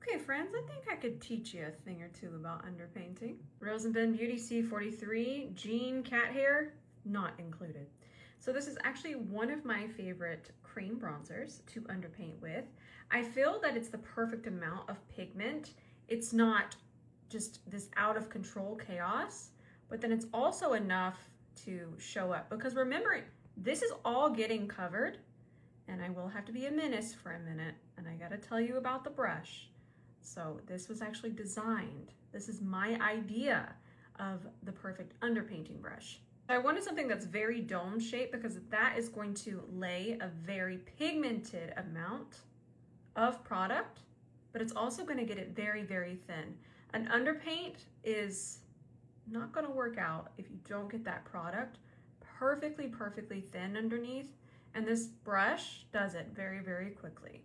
Okay friends, I think I could teach you a thing or two about underpainting. Rose and Ben Beauty C43, Jean cat hair, not included. So this is actually one of my favorite cream bronzers to underpaint with. I feel that it's the perfect amount of pigment. It's not just this out of control chaos, but then it's also enough to show up. Because remember, this is all getting covered, and I will have to be a menace for a minute, and I gotta tell you about the brush. So this was actually designed. This is my idea of the perfect underpainting brush. I wanted something that's very dome shaped because that is going to lay a very pigmented amount of product, but it's also going to get it very, very thin. An underpaint is not going to work out if you don't get that product perfectly thin underneath. And this brush does it very, very quickly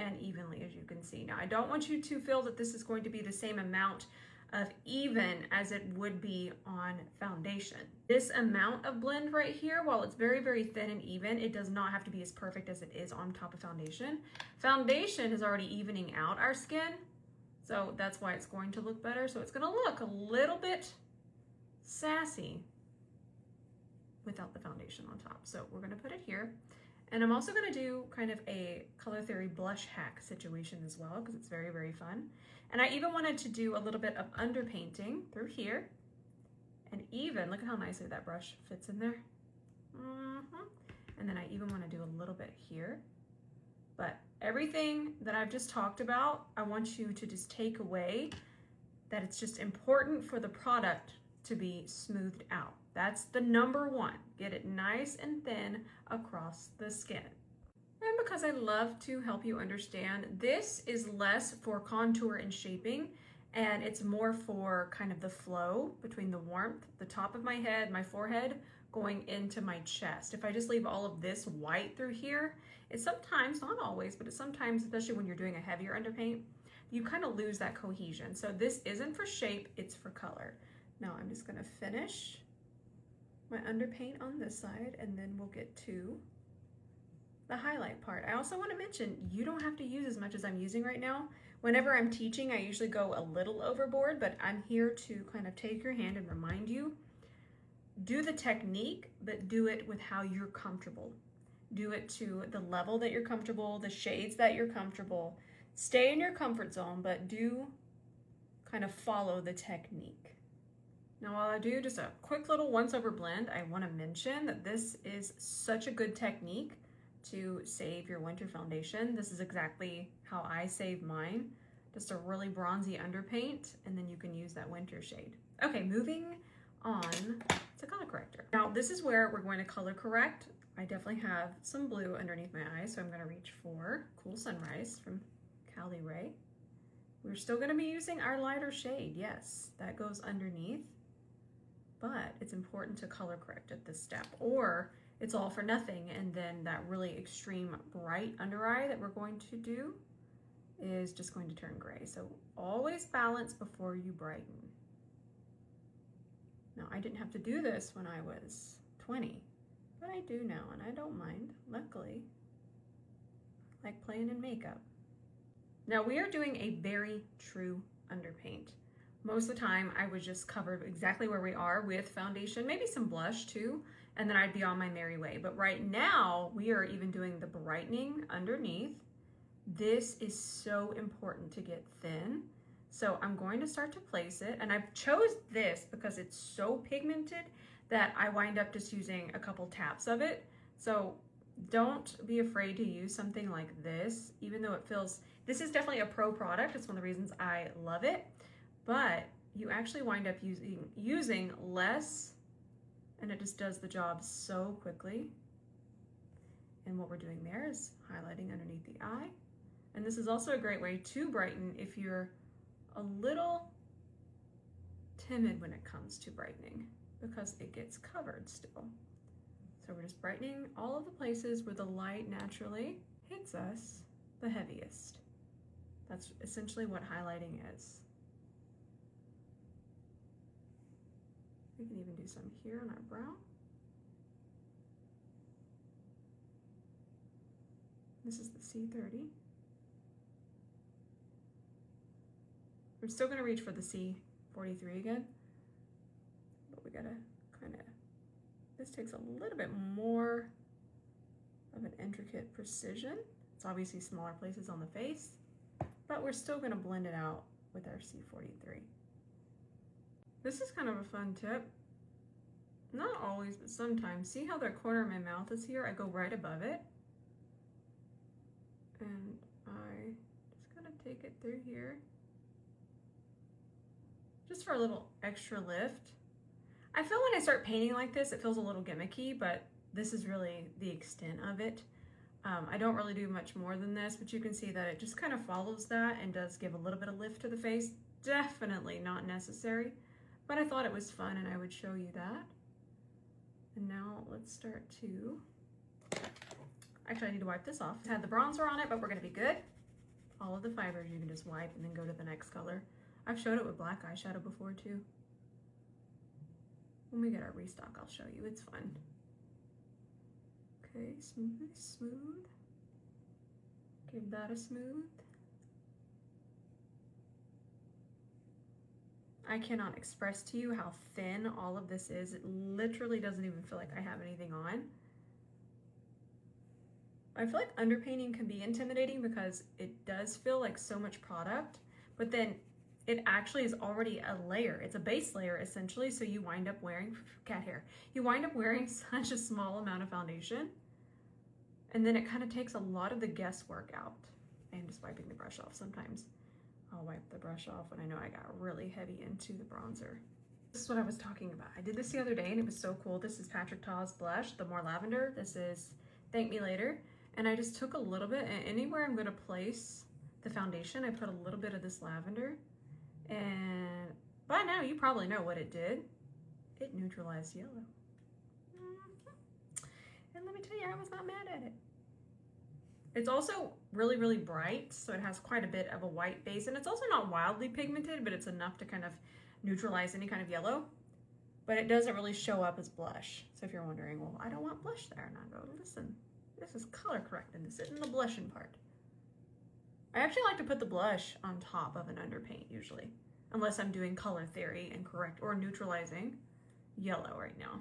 and evenly, as you can see. Now, I don't want you to feel that this is going to be the same amount of even as it would be on foundation. This amount of blend right here, while it's very, very thin and even, it does not have to be as perfect as it is on top of foundation. Foundation is already evening out our skin, so that's why it's going to look better. So it's gonna look a little bit sassy without the foundation on top. So we're gonna put it here. And I'm also gonna do kind of a Color Theory blush hack situation as well, because it's very, very fun. And I even wanted to do a little bit of underpainting through here. And even, look at how nicely that brush fits in there. And then I even wanna do a little bit here. But everything that I've just talked about, I want you to just take away that it's just important for the product to be smoothed out. That's the number one. Get it nice and thin across the skin. And because I love to help you understand, this is less for contour and shaping, and it's more for kind of the flow between the warmth, the top of my head, my forehead, going into my chest. If I just leave all of this white through here, it's sometimes, not always, but it's sometimes, especially when you're doing a heavier underpaint, you kind of lose that cohesion. So this isn't for shape, it's for color. Now I'm just gonna finish my underpaint on this side, and then we'll get to the highlight part. I also want to mention, you don't have to use as much as I'm using right now. Whenever I'm teaching, I usually go a little overboard, but I'm here to kind of take your hand and remind you, do the technique, but do it with how you're comfortable. Do it to the level that you're comfortable, the shades that you're comfortable. Stay in your comfort zone, but do kind of follow the technique. Now, while I do just a quick little once over blend, I want to mention that this is such a good technique to save your winter foundation. This is exactly how I save mine. Just a really bronzy underpaint, and then you can use that winter shade. Okay, moving on to color corrector. Now, this is where we're going to color correct. I definitely have some blue underneath my eyes, so I'm going to reach for Cool Sunrise from Caliray. We're still going to be using our lighter shade. Yes, that goes underneath. But it's important to color correct at this step, or it's all for nothing, and then that really extreme bright under eye that we're going to do is just going to turn gray. So always balance before you brighten. Now, I didn't have to do this when I was 20, but I do now, and I don't mind, luckily. I like playing in makeup. Now, we are doing a very true underpaint. Most of the time, I would just cover exactly where we are with foundation, maybe some blush too, and then I'd be on my merry way. But right now, we are even doing the brightening underneath. This is so important to get thin. So I'm going to start to place it, and I chose this because it's so pigmented that I wind up just using a couple taps of it. So don't be afraid to use something like this, even though it feels, this is definitely a pro product. It's one of the reasons I love it. But you actually wind up using less, and it just does the job so quickly. And what we're doing there is highlighting underneath the eye. And this is also a great way to brighten if you're a little timid when it comes to brightening, because it gets covered still. So we're just brightening all of the places where the light naturally hits us the heaviest. That's essentially what highlighting is. We can even do some here on our brow. This is the C30. We're still gonna reach for the C43 again, but we gotta kind of, this takes a little bit more of an intricate precision. It's obviously smaller places on the face, but we're still gonna blend it out with our C43. This is kind of a fun tip. Not always, but sometimes. See how the corner of my mouth is here? I go right above it. And I just gonna take it through here. Just for a little extra lift. I feel when I start painting like this, it feels a little gimmicky, but this is really the extent of it. I don't really do much more than this, but you can see that it just kind of follows that and does give a little bit of lift to the face. Definitely not necessary, but I thought it was fun and I would show you that. And now let's start to, actually I need to wipe this off. It had the bronzer on it, but we're gonna be good. All of the fibers you can just wipe and then go to the next color. I've showed it with black eyeshadow before too. When we get our restock, I'll show you, it's fun. Okay, smooth, smooth. Give that a smooth. I cannot express to you how thin all of this is. It literally doesn't even feel like I have anything on. I feel like underpainting can be intimidating because it does feel like so much product, but then it actually is already a layer. It's a base layer essentially, so you wind up wearing, cat hair, you wind up wearing such a small amount of foundation, and then it kind of takes a lot of the guesswork out. I'm just wiping the brush off sometimes. I'll wipe the brush off when I know I got really heavy into the bronzer. This is what I was talking about. I did this the other day and it was so cool. This is 𝗕𝗘𝗧𝗬 blush, the more lavender. This is Thank Me Later. And I just took a little bit, and anywhere I'm gonna place the foundation, I put a little bit of this lavender. And by now you probably know what it did. It neutralized yellow. And let me tell you, I was not mad at it. It's also really, really bright, so it has quite a bit of a white base, and it's also not wildly pigmented, but it's enough to kind of neutralize any kind of yellow, but it doesn't really show up as blush. So if you're wondering, well, I don't want blush there, and I go, listen, this is color corrected, this isn't the blushing part. I actually like to put the blush on top of an underpaint usually, unless I'm doing color theory and correct or neutralizing yellow right now.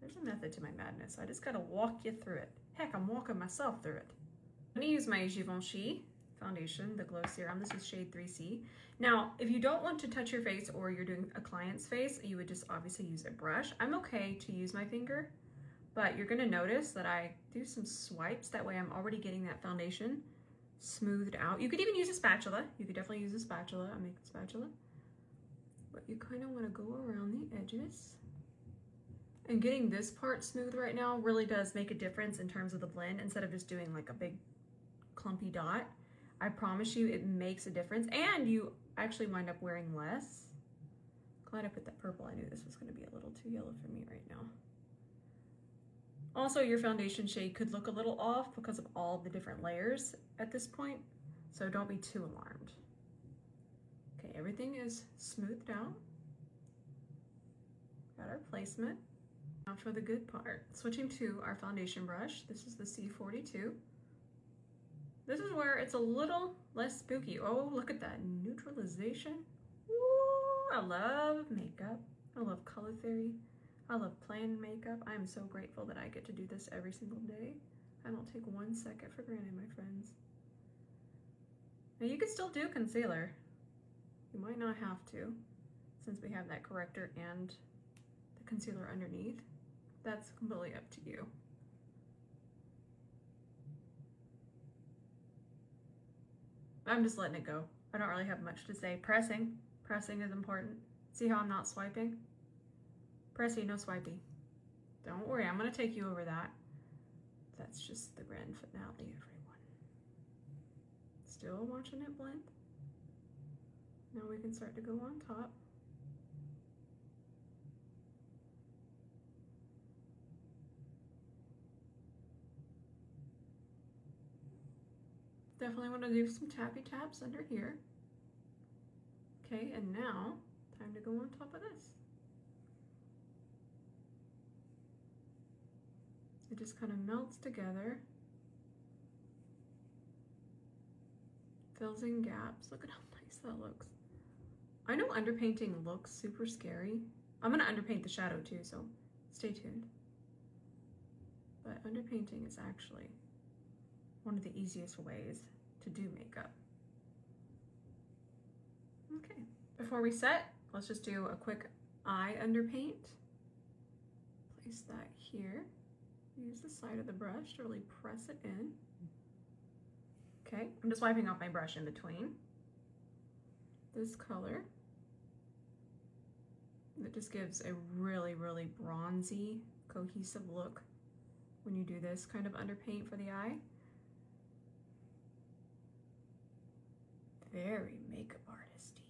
There's a method to my madness. I just gotta walk you through it. Heck, I'm walking myself through it. I'm gonna use my Givenchy foundation, the Glow Serum. This is shade 3C. Now, if you don't want to touch your face or you're doing a client's face, you would just obviously use a brush. I'm okay to use my finger, but you're gonna notice that I do some swipes. That way I'm already getting that foundation smoothed out. You could even use a spatula. You could definitely use a spatula. I make a spatula. But you kind of want to go around the edges. And getting this part smooth right now really does make a difference in terms of the blend, instead of just doing like a big clumpy dot. I promise you it makes a difference, and you actually wind up wearing less. Glad I put that purple. I knew this was going to be a little too yellow for me right now. Also, your foundation shade could look a little off because of all the different layers at this point, so don't be too alarmed. Okay, everything is smoothed out. Got our placement. Now for the good part. Switching to our foundation brush. This is the C42. This is where it's a little less spooky. Oh, look at that neutralization. Ooh, I love makeup. I love color theory. I love playing makeup. I am so grateful that I get to do this every single day. I don't take 1 second for granted, my friends. Now you can still do concealer. You might not have to, since we have that corrector and the concealer underneath. That's completely up to you. I'm just letting it go. I don't really have much to say. Pressing is important. See how I'm not swiping? Pressy, no swipey. Don't worry, I'm gonna take you over that. That's just the grand finale, everyone. Still watching it blend. Now we can start to go on top. Definitely want to do some tappy taps under here. Okay, and now time to go on top of this. It just kind of melts together, fills in gaps. Look at how nice that looks. I know underpainting looks super scary. I'm gonna underpaint the shadow too, so stay tuned. But underpainting is actually one of the easiest ways to do makeup. Okay, before we set, let's just do a quick eye underpaint. Place that here. Use the side of the brush to really press it in. Okay, I'm just wiping off my brush in between. This color, it just gives a really, really bronzy, cohesive look when you do this kind of underpaint for the eye. Very makeup artisty.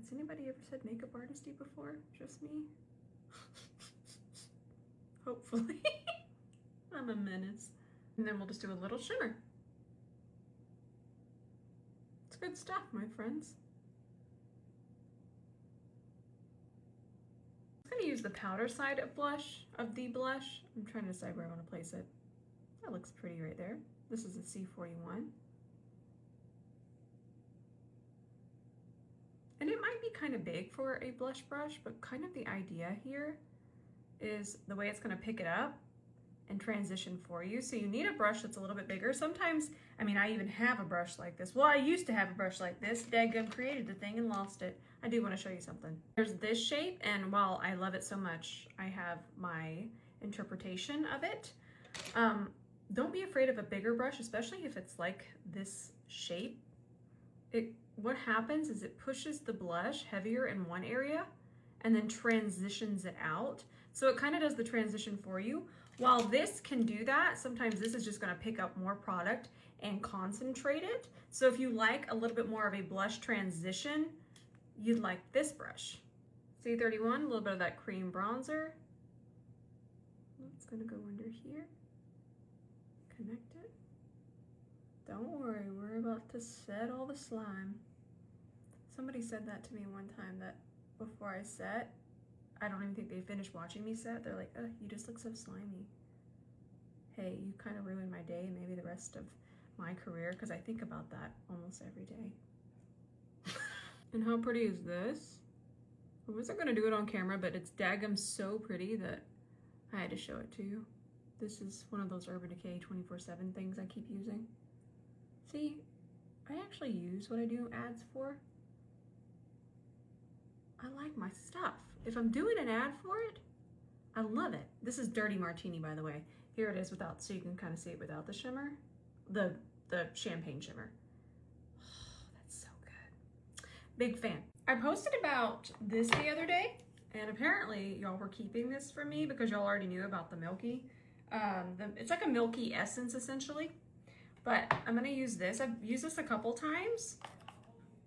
Has anybody ever said makeup artisty before? Just me? Hopefully. I'm a menace. And then we'll just do a little shimmer. It's good stuff, my friends. I'm gonna use the powder side of the blush. I'm trying to decide where I want to place it. That looks pretty right there. This is a C41. And it might be kind of big for a blush brush, but kind of the idea here is the way it's going to pick it up and transition for you. So you need a brush that's a little bit bigger. Sometimes, I mean, I even have a brush like this. Well, I used to have a brush like this. Daggum created the thing and lost it. I do want to show you something. There's this shape, and while I love it so much, I have my interpretation of it. Don't be afraid of a bigger brush, especially if it's like this shape. What happens is it pushes the blush heavier in one area and then transitions it out. So it kind of does the transition for you. While this can do that, sometimes this is just going to pick up more product and concentrate it. So if you like a little bit more of a blush transition, you'd like this brush. C31, a little bit of that cream bronzer. It's going to go under here. Connect it. Don't worry, we're about to set all the slime. Somebody said that to me one time, that before I set, I don't even think they finished watching me set. They're like, oh, you just look so slimy. Hey, you kind of ruined my day and maybe the rest of my career, because I think about that almost every day. And how pretty is this? I wasn't going to do it on camera, but it's daggum so pretty that I had to show it to you. This is one of those Urban Decay 24/7 things I keep using. See, I actually use what I do ads for. I like my stuff. If I'm doing an ad for it, I love it. This is Dirty Martini, by the way. Here it is without, so you can kind of see it without the shimmer. The champagne shimmer. Oh, that's so good. Big fan. I posted about this the other day, and apparently y'all were keeping this from me because y'all already knew about the milky. It's like a milky essence essentially, but I'm gonna use this. I've used this a couple times.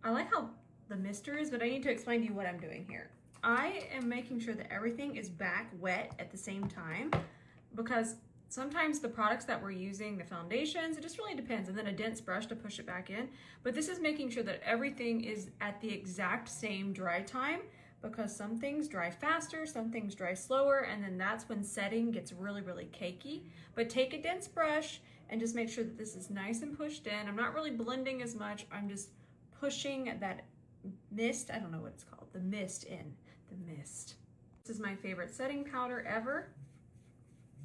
I like how the mister is, but I need to explain to you what I'm doing here. I am making sure that everything is back wet at the same time, because sometimes the products that we're using, the foundations, it just really depends, and then a dense brush to push it back in. But this is making sure that everything is at the exact same dry time, because some things dry faster, some things dry slower, and then that's when setting gets really, really cakey. But take a dense brush and just make sure that this is nice and pushed in. I'm not really blending as much, I'm just pushing that mist, I don't know what it's called, the mist in, the mist. This is my favorite setting powder ever.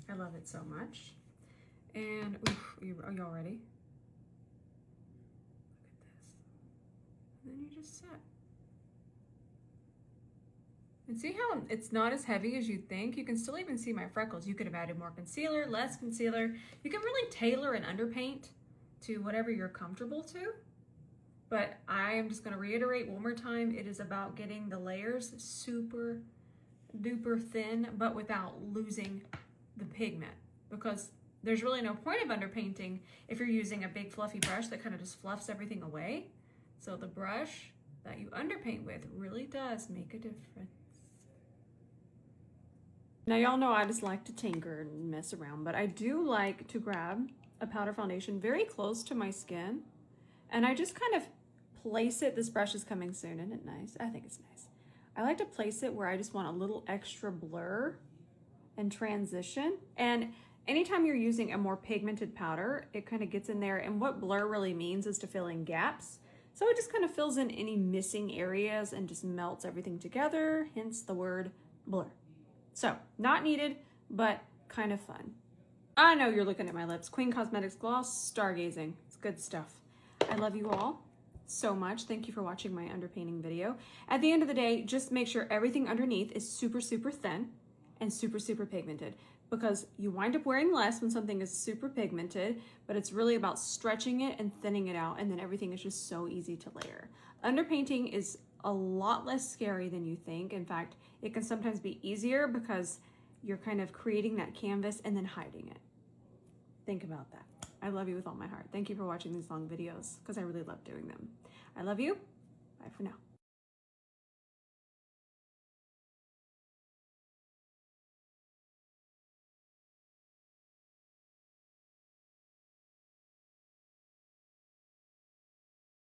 I love it so much. And, oof, are y'all ready? Look at this. And then you just set. And see how it's not as heavy as you think? You can still even see my freckles. You could have added more concealer, less concealer. You can really tailor an underpaint to whatever you're comfortable to. But I am just gonna reiterate one more time, it is about getting the layers super duper thin, but without losing the pigment, because there's really no point of underpainting if you're using a big fluffy brush that kind of just fluffs everything away. So the brush that you underpaint with really does make a difference. Now y'all know I just like to tinker and mess around, but I do like to grab a powder foundation very close to my skin, and I just kind of place it. This brush is coming soon, isn't it nice? I think it's nice. I like to place it where I just want a little extra blur and transition. And anytime you're using a more pigmented powder, it kind of gets in there. And what blur really means is to fill in gaps. So it just kind of fills in any missing areas and just melts everything together, hence the word blur. So not needed, but kind of fun. I know you're looking at my lips. Queen Cosmetics Gloss, stargazing. It's good stuff. I love you all so much. Thank you for watching my underpainting video. At the end of the day, just make sure everything underneath is super, super thin and super, super pigmented, because you wind up wearing less when something is super pigmented, but it's really about stretching it and thinning it out, and then everything is just so easy to layer. Underpainting is a lot less scary than you think. In fact, it can sometimes be easier because you're kind of creating that canvas and then hiding it. Think about that. I love you with all my heart. Thank you for watching these long videos because I really love doing them. I love you. Bye for now.